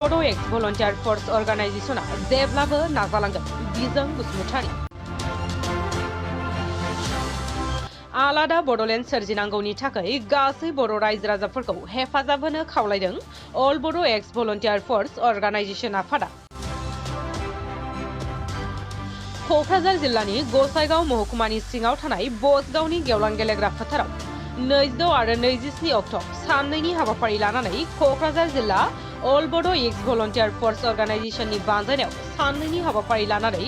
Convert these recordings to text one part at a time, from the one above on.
बड' एक्स भलन्टियार फर्स अर्गानाइजेशना जेब्लाबो नाजालांगोन बिजों बसुमतारी आलादा बड'लेण्ड सोरजिनांगौनि थाखाय गासै बर' रायजो राजाफोरखौ हेफाजाब होनो खावलायदों अल बड' एक्स भलन्टियार फर्स अर्गानाइजेशन आफादा। क'क्राझार जिल्लानि गसाइगाव महकुमानि सिङाव थानाय बसगावनि गेवलां गेलेग्रा फोथाराव 26 आरो 27 अक्ट' साननैनि हाबाफारि लानानै क'क्राझार जिल्ला अल बड' एक्स भलन्टियार फर्स अर्गानाइजेशननि बानजायनायाव साननैनि हाबाफारि लानानै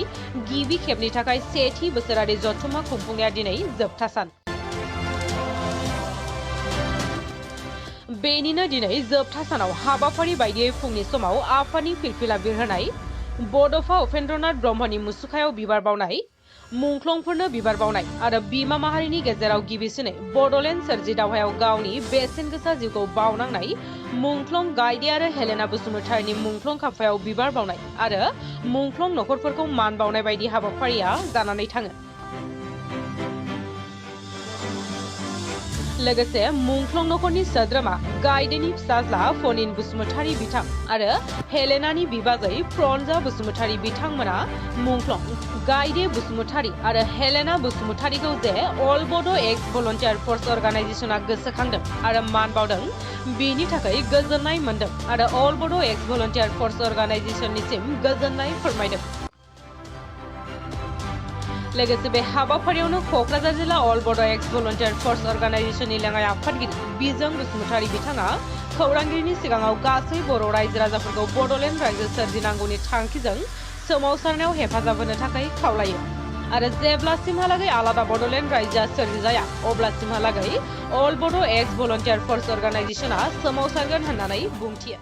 गिबि खेबनि थाखाय सेथि बोसोरारि जथुम्मा खुंफुंनाया दिनै जोबथा सान। बेनिनो दिनै जोबथा सानाव हाबाफारि बायदियै फुंनि समाव आफादनि फिरफिला बिरहोनाय, बड'फा उपेन्द्रनाथ ब्रह्मनि मुसुखायाव बिबार बावनाय, मुंख्लंफोरनो बिबार बावनाय आरो बिमा माहारिनि गेजेराव गिबिसिनै बड'लेण्ड सोरजि दावहायाव गावनि बेसेन गोसा जिउखौ बावनांनाय मुंख्लं गायदे आरो हेलेना बसुमतारीनि मुंख्लं खाम्फायाव बिबार बावनाय आरो मुंख्लं नखरफोरखौ मान बावनाय बायदि हाबाफारिया जानानै थाङो। लोगोसे मुंख्लं नखरनि सोद्रोमा गायदेनि फिसाज्ला फनिन बसुमतारी बिथां आरो हेलेनानि बिबाजै प्रनजा बसुमतारी बिथांमोना मुंख्लं गायदे बसुमतारी आरो हेलेना बसुमतारीखौ जे अल बड' एक्स भलन्टियार फर्स अर्गानाइजेशना गोसोखांदों आरो मान बावदों बेनि थाखाय गोजोननाय मोन्दों आरो अल बड' एक्स भलन्टियार फर्स अर्गानाइजेशननिसिम गोजोननाय फोरमायदों। लोगोसे बे हाबाफारियावनो क'क्राझार जिल्ला अल बड' एक्स भलन्टियार फर्स अर्गानाइजेशननि लेङाइ आफादगिरि बिजों बसुमतारी बिथाङा खौरांगिरिनि सिगाङाव गासै बर' रायजो राजाफोरखौ बड'लेण्ड रायजो सोरजिनांगौनि थांखिजों सोमावसारनायाव हेफाजाब होनो थाखाय खावलायो आरो जेब्लासिमहालागै आलादा बड'लेण्ड रायजोआ सोरजिजाया अब्लासिमहालागै अल बड' एक्स भलन्टियार फर्स अर्गानाइजेशना सोमावसारगोन होननानै बुंथियो।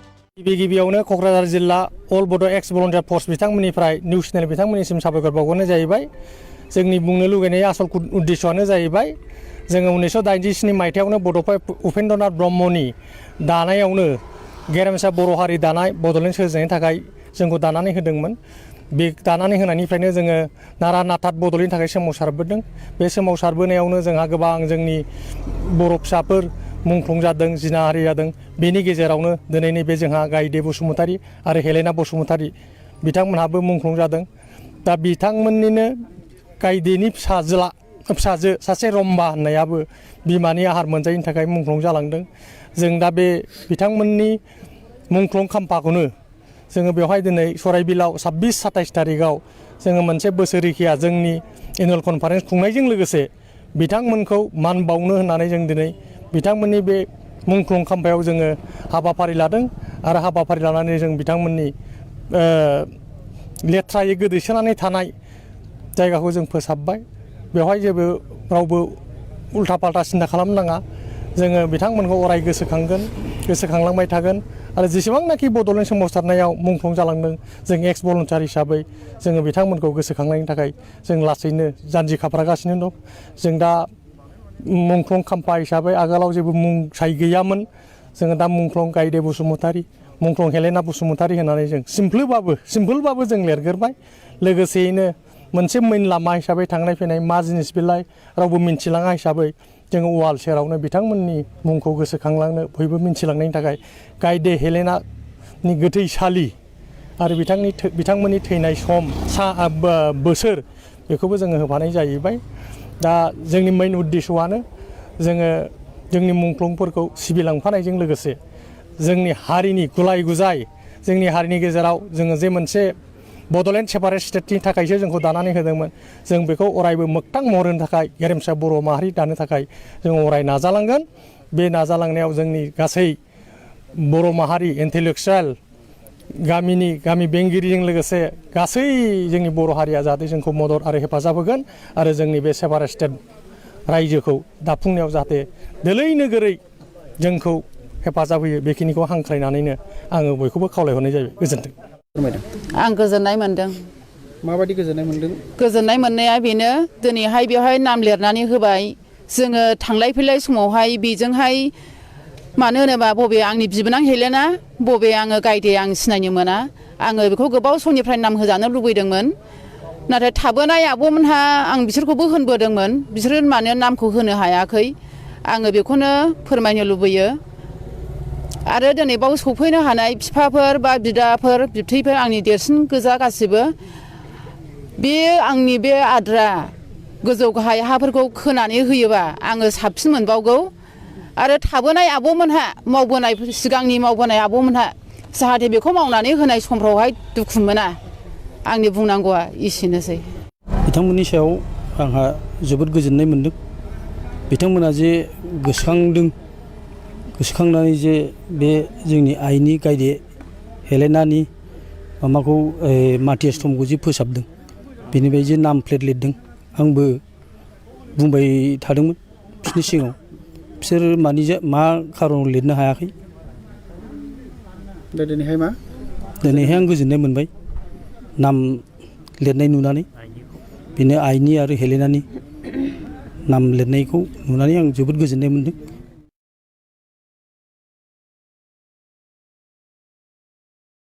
गिबियावनो क'क्राझार जिल्ला अल बड' एक्स भलन्टियार फर्स बिथांमोननिफ्राय निउस चेनेल बिथांमोननिसिम साबायखर बावहरनाय जाहैबाय। जोंनि बुंनो लुगैनाय आसल उद्देश्यआनो जाहैबाय जोङो 1987 मायथाइयावनो बड'फा उपेन्द्रनाथ ब्रह्मनि दानायावनो गेरेमसा बर' हारि दानाय बड'लेण्ड सोरजिनायनि थाखाय जोंखौ दानानै होदोंमोन। बे दानानै होनायनिफ्रायनो जोङो नारा नाथात बड'लेण्डनि थाखाय सोमावसारबोदों। बे सोमावसारबोनायावनो जोंहा गोबां जोंनि बर' फिसाफोर मुंख्लं जादों, जिनाहारि जादों। बेनि गेजेरावनो दिनै नैबे जोंहा गायदे बसुमतारी आरो हेलेना बसुमतारी बिथांमोनहाबो मुंख्लं जादों। दा बिथांमोननिनो गायदेनि फिसाजो सासे रम्बा होननायाबो बिमानि आहार मोनजायैनि थाखाय मुंख्लं जालांदों। जों दा बे बिथांमोननि मुंख्लं खाम्फाखौनो जोङो बेवहाय दिनै सराइबिलाव 26-27 थारिखआव जोङो मोनसे बोसोरिखिया जोंनि एनुवेल कनफारेन्स खुंनायजों लोगोसे बिथांमोनखौ मान बावनो होननानै जों दिनै बिथांमोननि बे मुंख्लं खाम्फायाव जोङो हाबाफारि लादों आरो हाबाफारि लानानै जों बिथांमोननि लेथ्रायै गोदोसोनानै थानाय जायगाखौ जों फोसाबबाय। बेवहाय जेबो रावबो उल्था पाल्टा सिन्था खालामनाङा। जोङो बिथांमोनखौ अराय गोसोखांगोन, गोसोखांलांबाय थागोन आरो जेसेबांनाखि बड'लेण्ड सोमावसारनायाव मुंख्लं जालांदों जों एक्स भलन्टियार हिसाबै जोङो बिथांमोनखौ गोसोखांनायनि थाखाय जों लासैनो जानजि खाफ्रागासिनो दं। जों दा मुंख्लं खाम्फा हिसाबै आगोलाव जेबो मुं साय गैयामोन। जोङो दा मुंख्लं गायदे बसुमतारी, मुंख्लं हेलेना बसुमतारी होननानै जों सिम्पोलबाबो जों लिरगोरबाय। लोगोसेयैनो मोनसे मेन लामा हिसाबै थांनाय फैनाय मा जिनिस बेलाय रावबो मिन्थिलाङा हिसाबै जोङो वाल सेरावनो बिथांमोननि मुंखौ गोसोखांलांनो बयबो मिन्थिलांनायनि थाखाय गायदे हेलेनानि गोथैसालि आरो बिथांमोननि थैनाय सम बोसोर बेखौबो जोङो होफानाय जाहैबाय। दा जोंनि मेन उद्देश्यआनो जोङो जोंनि मुंख्लंफोरखौ सिबिलांफानायजों लोगोसे जोंनि हारिनि गुलाय गुजाय जोंनि हारिनि गेजेराव जोङो जे मोनसे बड'लेण्ड सेपारेट स्टेटनि थाखायसो जोंखौ दानानै होदोंमोन, जों बेखौ अरायबो मोगथां महर होनो थाखाय गेरेमसा बर' माहारि दानो थाखाय जों अराय नाजालांगोन। बे नाजालांनायाव जोंनि गासै बर' माहारि इन्टेलेक्सुवेल गामि बेंगिरिजों लोगोसे गासै जोंनि बर' हारिया जाहाथे जोंखौ मदद आरो हेफाजाब होगोन आरो जोंनि बे सेपारेट स्टेट रायजोखौ दाफुंनायाव जाहाथे दोलै नोगोरै जोंखौ हेफाजाब होयो बेखिनिखौ हांख्रायनानैनो आङो बयखौबो खावलायहरनाय जायो। गोजोन्थों। आं गोजोननाय मोन्दों। माबायदि गोजोननाय मोन्दों? गोजोननाय मोननाया बेनो दिनैहाय बेवहाय नाम लिरनानै होबाय। जोङो थांलाय फैलाय समावहाय बेजोंहाय मानो होनोबा बबे आंनि बिबोनां हेलेना, बबे आङो गायदे आं सिनायनो मोना। आङो बेखौ गोबाव समनिफ्राय नाम होजानो लुबैदोंमोन। नाथाय थाबोनाय आब'मोनहा आं बिसोरखौबो होनबोदोंमोन, बिसोरो मानो नामखौ होनो हायाखै। आङो बेखौनो फोरमायनो लुबैयो आरो दिनै बाव सफैनो हानाय बिफाफोर बा बिदाफोर बिबथैफोर आंनि देरसिन गोजा गासिबो बे आंनि बे आद्रा गोजौ गाहाय हाफोरखौ खोनानै होयोबा आङो साबसिन मोनबावगौ आरो थाबोनाय आब'मोनहा मावबोनाय सिगांनि मावबोनाय आब'मोनहा जाहाथे बेखौ मावनानै होनाय समफ्रावहाय दुखु मोना आंनि बुंनांगौआ एसेनोसै। बिथांमोननि सायाव आंहा जोबोद गोजोननाय मोनदों। बिथांमोना जे गोसोखांदों, गोसोखांनानै जे बे जोंनि आइनि गायदे हेलेनानि माबाखौ माथि स्तम्भखौ जे फोसाबदों बेनिफ्राय जे नाम प्लेट लिरदों आंबो बुंबाय थादोंमोन बिसोरनि सिगाङाव, बिसोर मा खारनाव लिरनो हायाखै। दा दिनैहाय मा? दिनैहाय आं गोजोननाय मोनबाय नाम लिरनाय नुनानै, बेनो आइनि आरो हेलेनानि नाम लिरनायखौ नुनानै आं जोबोद गोजोननाय मोनदों।